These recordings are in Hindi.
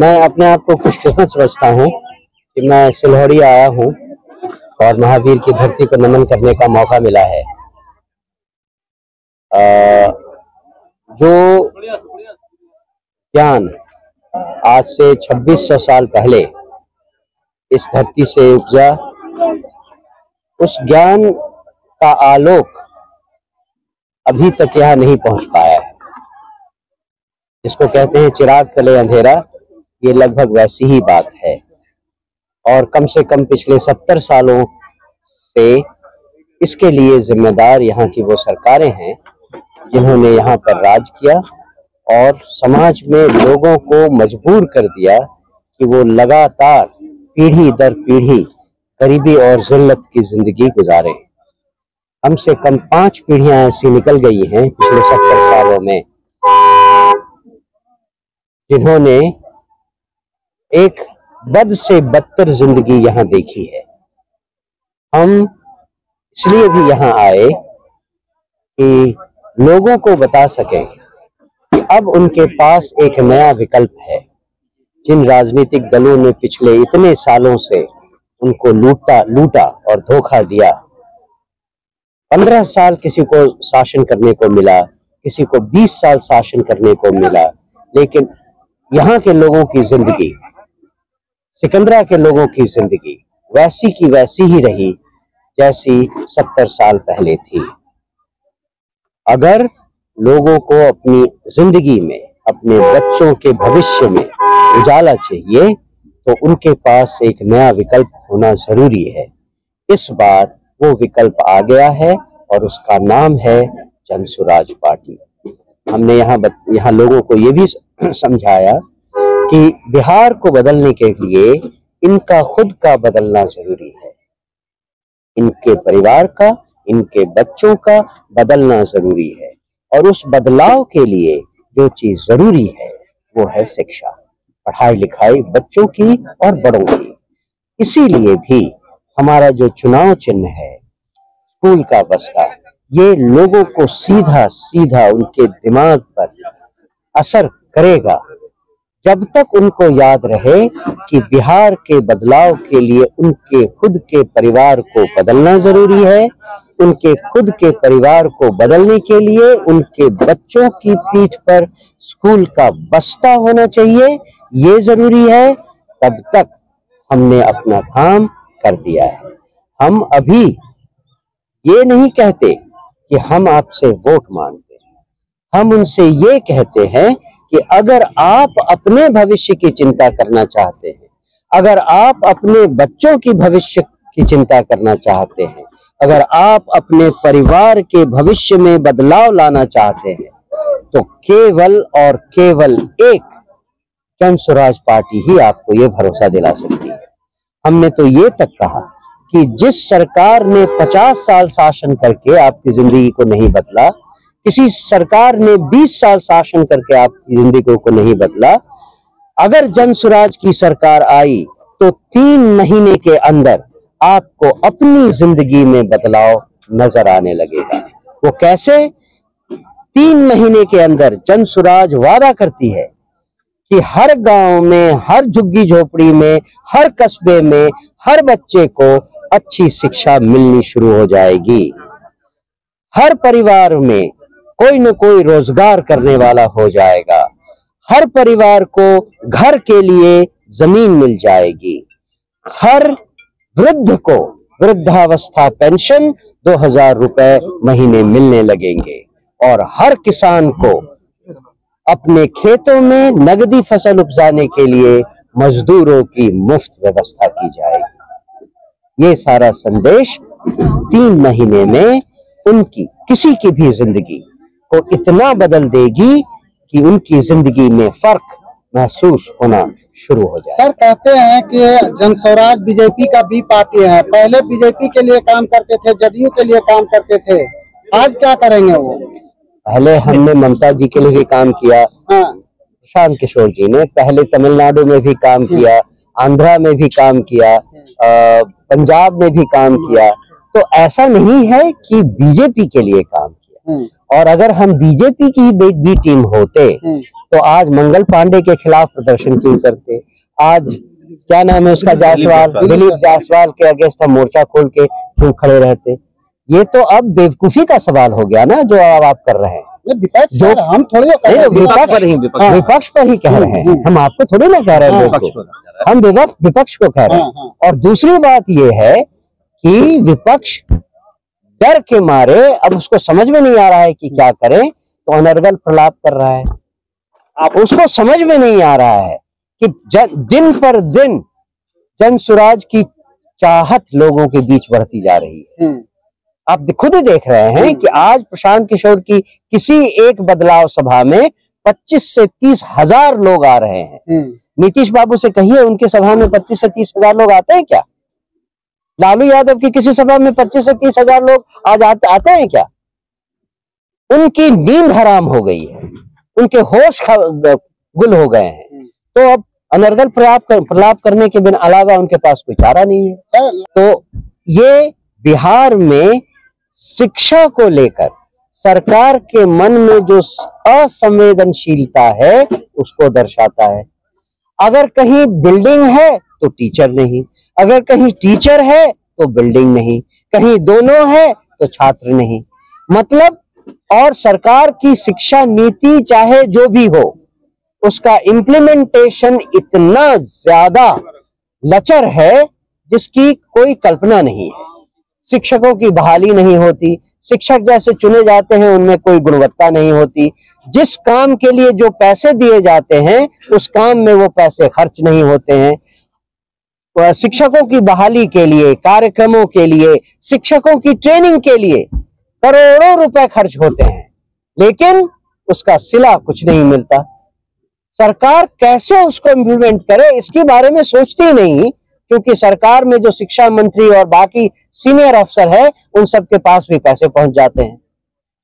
मैं अपने आप को खुशकिस्मत समझता हूँ कि मैं सिलौड़ी आया हूँ और महावीर की धरती को नमन करने का मौका मिला है। जो ज्ञान आज से 2600 साल पहले इस धरती से उपजा, उस ज्ञान का आलोक अभी तक यहाँ नहीं पहुंच पाया है। जिसको कहते हैं चिराग तले अंधेरा, ये लगभग वैसी ही बात है। और कम से कम पिछले 70 सालों से इसके लिए जिम्मेदार यहाँ की वो सरकारें हैं जिन्होंने यहाँ पर राज किया और समाज में लोगों को मजबूर कर दिया कि वो लगातार पीढ़ी दर पीढ़ी गरीबी और जिल्लत की जिंदगी गुजारे। कम से कम 5 पीढ़ियां ऐसी निकल गई हैं पिछले 70 सालों में जिन्होंने एक बद से बदतर जिंदगी यहाँ देखी है। हम इसलिए भी यहाँ आए कि लोगों को बता सकें कि अब उनके पास एक नया विकल्प है। जिन राजनीतिक दलों ने पिछले इतने सालों से उनको लूटा और धोखा दिया, 15 साल किसी को शासन करने को मिला, किसी को 20 साल शासन करने को मिला, लेकिन यहाँ के लोगों की जिंदगी, सिकंदरा के लोगों की जिंदगी वैसी की वैसी ही रही जैसी 70 साल पहले थी। अगर लोगों को अपनी जिंदगी में, अपने बच्चों के भविष्य में उजाला चाहिए तो उनके पास एक नया विकल्प होना जरूरी है। इस बार वो विकल्प आ गया है और उसका नाम है जन सुराज पार्टी। हमने यहाँ लोगों को ये भी समझाया कि बिहार को बदलने के लिए इनका खुद का बदलना जरूरी है, इनके परिवार का, इनके बच्चों का बदलना जरूरी है। और उस बदलाव के लिए जो चीज जरूरी है वो है शिक्षा, पढ़ाई लिखाई बच्चों की और बड़ों की। इसीलिए भी हमारा जो चुनाव चिन्ह है स्कूल का बस्ता, ये लोगों को सीधा सीधा उनके दिमाग पर असर करेगा जब तक उनको याद रहे कि बिहार के बदलाव के लिए उनके खुद के परिवार को बदलना जरूरी है। उनके खुद के परिवार को बदलने के लिए उनके बच्चों की पीठ पर स्कूल का बस्ता होना चाहिए, ये जरूरी है। तब तक हमने अपना काम कर दिया है। हम अभी ये नहीं कहते कि हम आपसे वोट मांगते हैं, हम उनसे ये कहते हैं कि अगर आप अपने भविष्य की चिंता करना चाहते हैं, अगर आप अपने बच्चों की भविष्य की चिंता करना चाहते हैं, अगर आप अपने परिवार के भविष्य में बदलाव लाना चाहते हैं, तो केवल और केवल एक जन सुराज पार्टी ही आपको ये भरोसा दिला सकती है। हमने तो ये तक कहा कि जिस सरकार ने 50 साल शासन करके आपकी जिंदगी को नहीं बदला, किसी सरकार ने 20 साल शासन करके आपकी जिंदगी को नहीं बदला, अगर जन सुराज की सरकार आई तो 3 महीने के अंदर आपको अपनी जिंदगी में बदलाव नजर आने लगेगा। वो कैसे? 3 महीने के अंदर जन सुराज वादा करती है कि हर गांव में, हर झुग्गी झोपड़ी में, हर कस्बे में हर बच्चे को अच्छी शिक्षा मिलनी शुरू हो जाएगी। हर परिवार में कोई न कोई रोजगार करने वाला हो जाएगा। हर परिवार को घर के लिए जमीन मिल जाएगी। हर वृद्ध को वृद्धावस्था पेंशन 2000 रुपए महीने मिलने लगेंगे और हर किसान को अपने खेतों में नगदी फसल उपजाने के लिए मजदूरों की मुफ्त व्यवस्था की जाएगी। ये सारा संदेश 3 महीने में उनकी किसी की भी जिंदगी को इतना बदल देगी कि उनकी जिंदगी में फर्क महसूस होना शुरू हो जाए। सर कहते हैं कि जन स्वराज बीजेपी का बी पार्टी है। पहले बीजेपी के लिए काम करते थे, जदयू के लिए काम करते थे, आज क्या करेंगे वो? पहले हमने ममता जी के लिए भी काम किया, शांत किशोर जी ने पहले तमिलनाडु में भी काम किया, आंध्रा में भी काम किया, पंजाब में भी काम किया। तो ऐसा नहीं है कि बीजेपी के लिए काम किया। और अगर हम बीजेपी की बी टीम होते तो आज मंगल पांडे के खिलाफ प्रदर्शन क्यों करते? आज क्या नाम है उसका, जायसवाल, दिलीप जायसवाल के अगेंस्ट हम मोर्चा खोल के क्यों खड़े रहते? ये तो अब बेवकूफी का सवाल हो गया ना, जो अब आप कर रहे हैं। विपक्ष जो हम थोड़ी विपक्ष पर ही कह रहे हैं, हम आपको थोड़ी ना कह रहे हैं, हम विपक्ष को कह रहे हैं। और दूसरी बात ये है कि विपक्ष डर के मारे अब उसको समझ में नहीं आ रहा है कि क्या करें, तो अनर्गल प्रलाप कर रहा है। आप उसको समझ में नहीं आ रहा है कि दिन पर दिन जन स्वराज की चाहत लोगों के बीच बढ़ती जा रही है। आप खुद ही देख रहे हैं कि आज प्रशांत किशोर की किसी एक बदलाव सभा में 25 से 30 हजार लोग आ रहे हैं। नीतीश बाबू से कहिए उनकी सभा में 25 से 30 हजार लोग आते हैं क्या? लालू यादव की किसी सभा में 25 से 30 हजार लोग आज आते हैं क्या? उनकी नींद हराम हो गई है, उनके होश गुल हो गए हैं। तो अब अनर्गल प्रलाप करने के बिना अलावा उनके पास कोई चारा नहीं है। तो ये बिहार में शिक्षा को लेकर सरकार के मन में जो असंवेदनशीलता है उसको दर्शाता है। अगर कहीं बिल्डिंग है तो टीचर नहीं, अगर कहीं टीचर है तो बिल्डिंग नहीं, कहीं दोनों है तो छात्र नहीं। मतलब, और सरकार की शिक्षा नीति चाहे जो भी हो, उसका इम्प्लीमेंटेशन इतना ज्यादा लचर है जिसकी कोई कल्पना नहीं है। शिक्षकों की बहाली नहीं होती, शिक्षक जैसे चुने जाते हैं उनमें कोई गुणवत्ता नहीं होती, जिस काम के लिए जो पैसे दिए जाते हैं उस काम में वो पैसे खर्च नहीं होते हैं। शिक्षकों की बहाली के लिए, कार्यक्रमों के लिए, शिक्षकों की ट्रेनिंग के लिए करोड़ों रुपए खर्च होते हैं, लेकिन उसका सिला कुछ नहीं मिलता। सरकार कैसे उसको इम्प्लीमेंट करे इसके बारे में सोचती नहीं, क्योंकि सरकार में जो शिक्षा मंत्री और बाकी सीनियर अफसर है उन सब के पास भी पैसे पहुंच जाते हैं।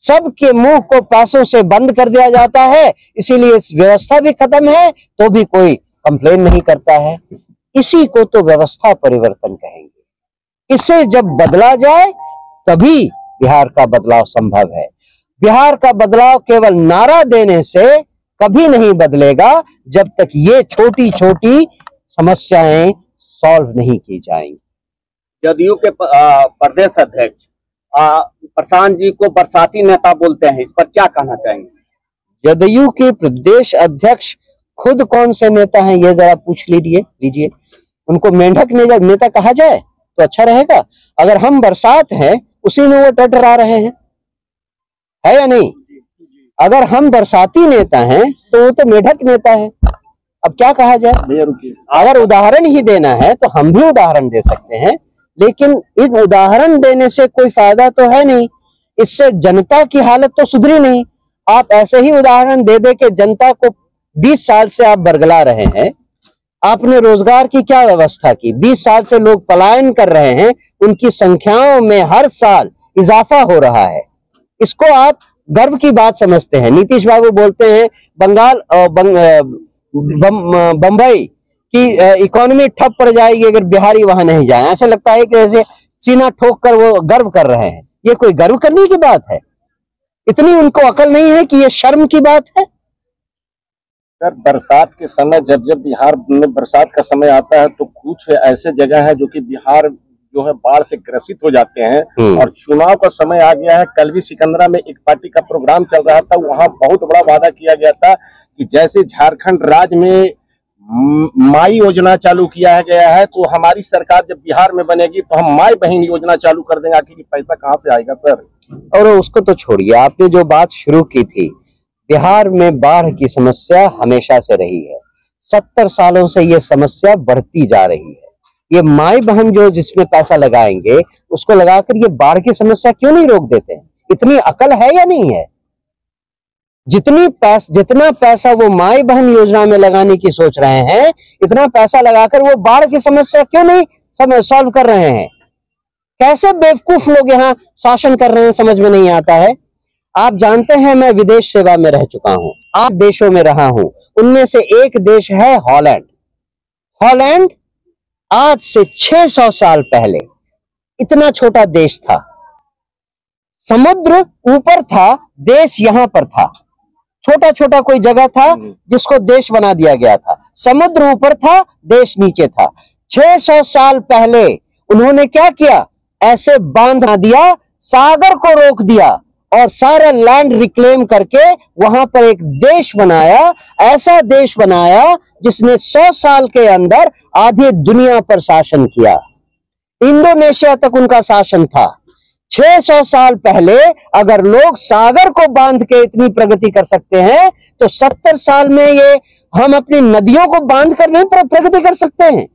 सबके मुंह को पैसों से बंद कर दिया जाता है, इसीलिए व्यवस्था भी खत्म है तो भी कोई कंप्लेन नहीं करता है। इसी को तो व्यवस्था परिवर्तन कहेंगे। इसे जब बदला जाए तभी बिहार का बदलाव संभव है। बिहार का बदलाव केवल नारा देने से कभी नहीं बदलेगा जब तक ये छोटी छोटी समस्याएं सॉल्व नहीं की जाएंगी। जदयू के प्रदेश अध्यक्ष प्रशांत जी को बरसाती नेता बोलते हैं, इस पर क्या कहना चाहेंगे? जदयू के प्रदेश अध्यक्ष खुद कौन से नेता हैं ये जरा पूछ लीजिए। उनको मेंढक नेता कहा जाए तो अच्छा रहेगा। अगर हम बरसात हैं उसी में वो टटरा रहे हैं, है या नहीं? अगर हम बरसाती नेता हैं तो वो तो मेढक नेता है। अब क्या कहा जाए? अगर उदाहरण ही देना है तो हम भी उदाहरण दे सकते हैं, लेकिन इस उदाहरण देने से कोई फायदा तो है नहीं, इससे जनता की हालत तो सुधरी नहीं। आप ऐसे ही उदाहरण दे दे के जनता को 20 साल से आप बरगला रहे हैं। आपने रोजगार की क्या व्यवस्था की? 20 साल से लोग पलायन कर रहे हैं, उनकी संख्याओं में हर साल इजाफा हो रहा है। इसको आप गर्व की बात समझते हैं। नीतीश बाबू बोलते हैं बंगाल बंबई की इकोनॉमी ठप पड़ जाएगी अगर बिहारी वहां नहीं जाए। ऐसा लगता है कि जैसे सीना ठोक कर वो गर्व कर रहे हैं। ये कोई गर्व करने की बात है? इतनी उनको अकल नहीं है कि ये शर्म की बात है? सर, बरसात के समय जब बिहार में बरसात का समय आता है तो कुछ ऐसे जगह है जो कि बिहार जो है बाढ़ से ग्रसित हो जाते हैं। और चुनाव का समय आ गया है। कल भी सिकंदरा में एक पार्टी का प्रोग्राम चल रहा था, वहां बहुत बड़ा वादा किया गया था कि जैसे झारखंड राज्य में माई योजना चालू किया गया है तो हमारी सरकार जब बिहार में बनेगी तो हम माई बहन योजना चालू कर देंगे। आखिर पैसा कहाँ से आएगा सर? और उसको तो छोड़िए, आपने जो बात शुरू की थी, बिहार में बाढ़ की समस्या हमेशा से रही है। 70 सालों से ये समस्या बढ़ती जा रही है। ये माई बहन जो जिसमें पैसा लगाएंगे उसको लगाकर ये बाढ़ की समस्या क्यों नहीं रोक देते हैं? इतनी अकल है या नहीं है? जितना पैसा वो माई बहन योजना में लगाने की सोच रहे हैं, इतना पैसा लगाकर वो बाढ़ की समस्या क्यों नहीं सॉल्व कर रहे हैं? कैसे बेवकूफ लोग यहाँ शासन कर रहे हैं, समझ में नहीं आता है। आप जानते हैं मैं विदेश सेवा में रह चुका हूं, 8 देशों में रहा हूं। उनमें से एक देश है हॉलैंड। हॉलैंड आज से 600 साल पहले इतना छोटा देश था। समुद्र ऊपर था, देश यहां पर था। छोटा छोटा कोई जगह था जिसको देश बना दिया गया था। समुद्र ऊपर था, देश नीचे था। 600 साल पहले उन्होंने क्या किया, ऐसे बांध बना दिया, सागर को रोक दिया और सारा लैंड रिक्लेम करके वहां पर एक देश बनाया। ऐसा देश बनाया जिसने 100 साल के अंदर आधी दुनिया पर शासन किया। इंडोनेशिया तक उनका शासन था। 600 साल पहले अगर लोग सागर को बांध के इतनी प्रगति कर सकते हैं तो 70 साल में ये हम अपनी नदियों को बांध कर नहीं प्रगति कर सकते हैं।